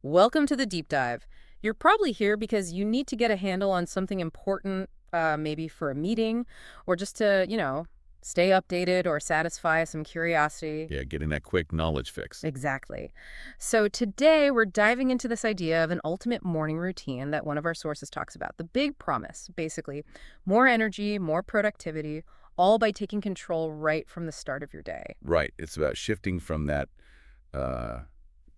Welcome to the deep dive. You're probably here because you need to get a handle on something important, maybe for a meeting, or just to, stay updated or satisfy some curiosity. Yeah, getting that quick knowledge fix. Exactly. So today we're diving into this idea of an ultimate morning routine that one of our sources talks about. The big promise, basically, more energy, more productivity, all by taking control right from the start of your day. Right. It's about shifting from that uh,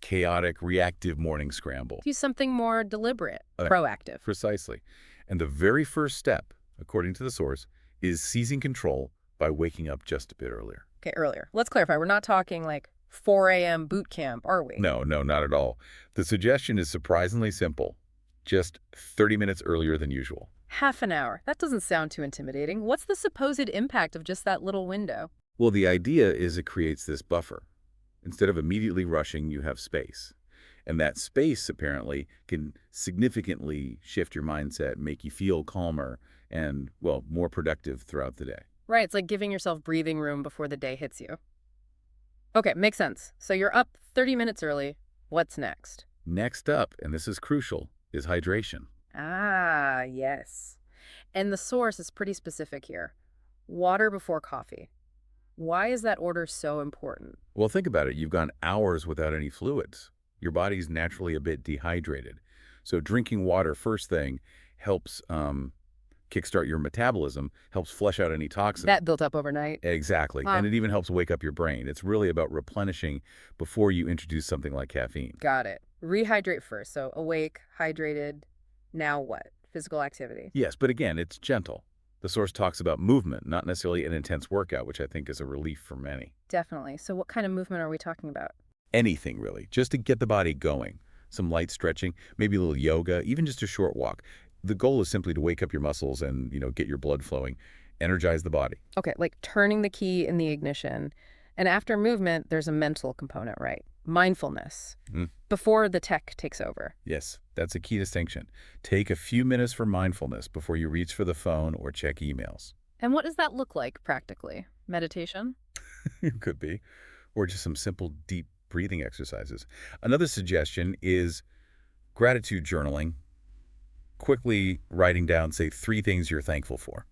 chaotic, reactive morning scramble. Do something more deliberate, Uh, proactive. Precisely. And the very first step, according to the source, is seizing control by waking up just a bit earlier. Okay, earlier. Let's clarify. We're not talking like 4 a.m. boot camp, are we? No, no, not at all. The suggestion is surprisingly simple, just 30 minutes earlier than usual. Half an hour. That doesn't sound too intimidating. What's the supposed impact of just that little window? Well, the idea is it creates this buffer. Instead of immediately rushing, you have space. And that space, apparently, can significantly shift your mindset, make you feel calmer and, well, more productive throughout the day. Right, it's like giving yourself breathing room before the day hits you. Okay, makes sense. So you're up 30 minutes early. What's next? Next up, and this is crucial, is hydration. Ah, yes. And the source is pretty specific here. Water before coffee. Why is that order so important? Well, think about it. You've gone hours without any fluids. Your body's naturally a bit dehydrated. So drinking water first thing helps kickstart your metabolism, helps flush out any toxins. That built up overnight. Exactly. Huh. And it even helps wake up your brain. It's really about replenishing before you introduce something like caffeine. Got it. Rehydrate first. So awake, hydrated. Now what? Physical activity. Yes, but again, it's gentle. The source talks about movement, not necessarily an intense workout, which I think is a relief for many. Definitely. So what kind of movement are we talking about? Anything, really, just to get the body going. Some light stretching, maybe a little yoga, even just a short walk. The goal is simply to wake up your muscles and, get your blood flowing, energize the body. Okay, like turning the key in the ignition. And after movement, there's a mental component, right? Mindfulness. Mm. Before the tech takes over. Yes, that's a key distinction. Take a few minutes for mindfulness before you reach for the phone or check emails. And what does that look like practically? Meditation? It could be. Or just some simple, deep breathing exercises. Another suggestion is gratitude journaling, quickly writing down, say, 3 things you're thankful for.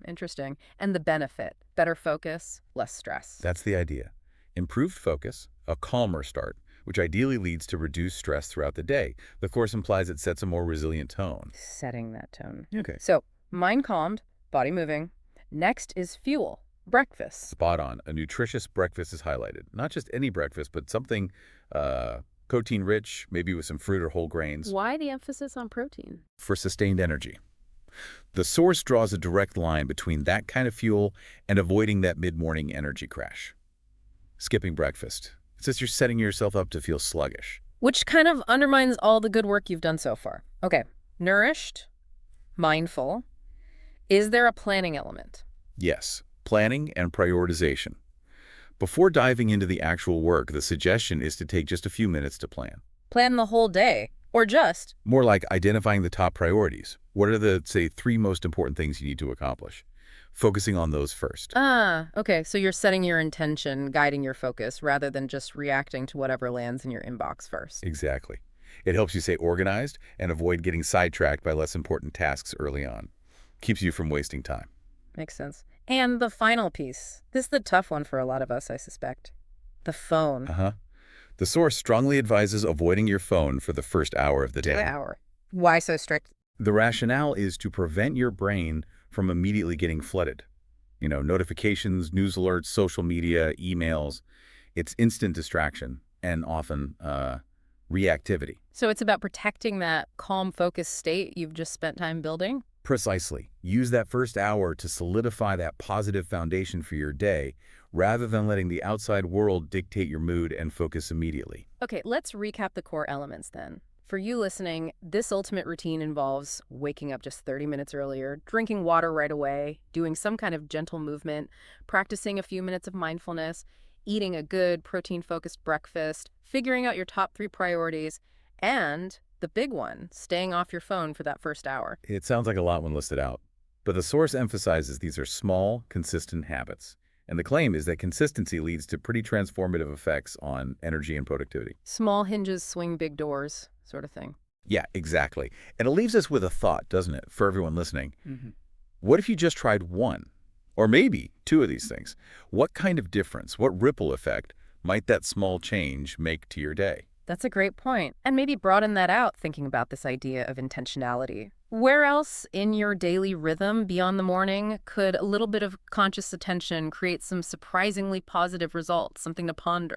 Interesting. And the benefit, better focus, less stress. That's the idea. Improved focus, a calmer start, which ideally leads to reduced stress throughout the day. The course implies it sets a more resilient tone. Setting that tone. Okay. So, mind calmed, body moving. Next is fuel, breakfast. Spot on. A nutritious breakfast is highlighted. Not just any breakfast, but something protein-rich, maybe with some fruit or whole grains, Why the emphasis on protein? for sustained energy. The source draws a direct line between that kind of fuel and avoiding that mid-morning energy crash. Skipping breakfast. It says you're setting yourself up to feel sluggish. Which kind of undermines all the good work you've done so far. Okay, nourished, mindful. Is there a planning element? Yes, planning and prioritization. Before diving into the actual work, the suggestion is to take just a few minutes to plan. Plan the whole day, or just. More like identifying the top priorities. What are the, say, 3 most important things you need to accomplish? Focusing on those first. Ah, okay, so you're setting your intention, guiding your focus, rather than just reacting to whatever lands in your inbox first. Exactly. It helps you stay organized and avoid getting sidetracked by less important tasks early on. Keeps you from wasting time. Makes sense. And the final piece. This is the tough one for a lot of us, I suspect. The phone. Uh-huh. The source strongly advises avoiding your phone for the first hour of the day. Hour. Why so strict? The rationale is to prevent your brain from immediately getting flooded. Notifications, news alerts, social media, emails. It's instant distraction and often reactivity. So it's about protecting that calm, focused state you've just spent time building? Precisely. Use that first hour to solidify that positive foundation for your day rather than letting the outside world dictate your mood and focus immediately. Okay, let's recap the core elements then. For you listening, this ultimate routine involves waking up just 30 minutes earlier, drinking water right away, doing some kind of gentle movement, practicing a few minutes of mindfulness, eating a good protein-focused breakfast, figuring out your top 3 priorities, and the big one, staying off your phone for that first hour. It sounds like a lot when listed out, but the source emphasizes these are small, consistent habits. And the claim is that consistency leads to pretty transformative effects on energy and productivity. Small hinges swing big doors, sort of thing. Yeah, exactly. And it leaves us with a thought, doesn't it, for everyone listening? What if you just tried one, or maybe two of these things? What kind of difference, what ripple effect might that small change make to your day? That's a great point. And maybe broaden that out thinking about this idea of intentionality. Where else in your daily rhythm beyond the morning could a little bit of conscious attention create some surprisingly positive results, something to ponder?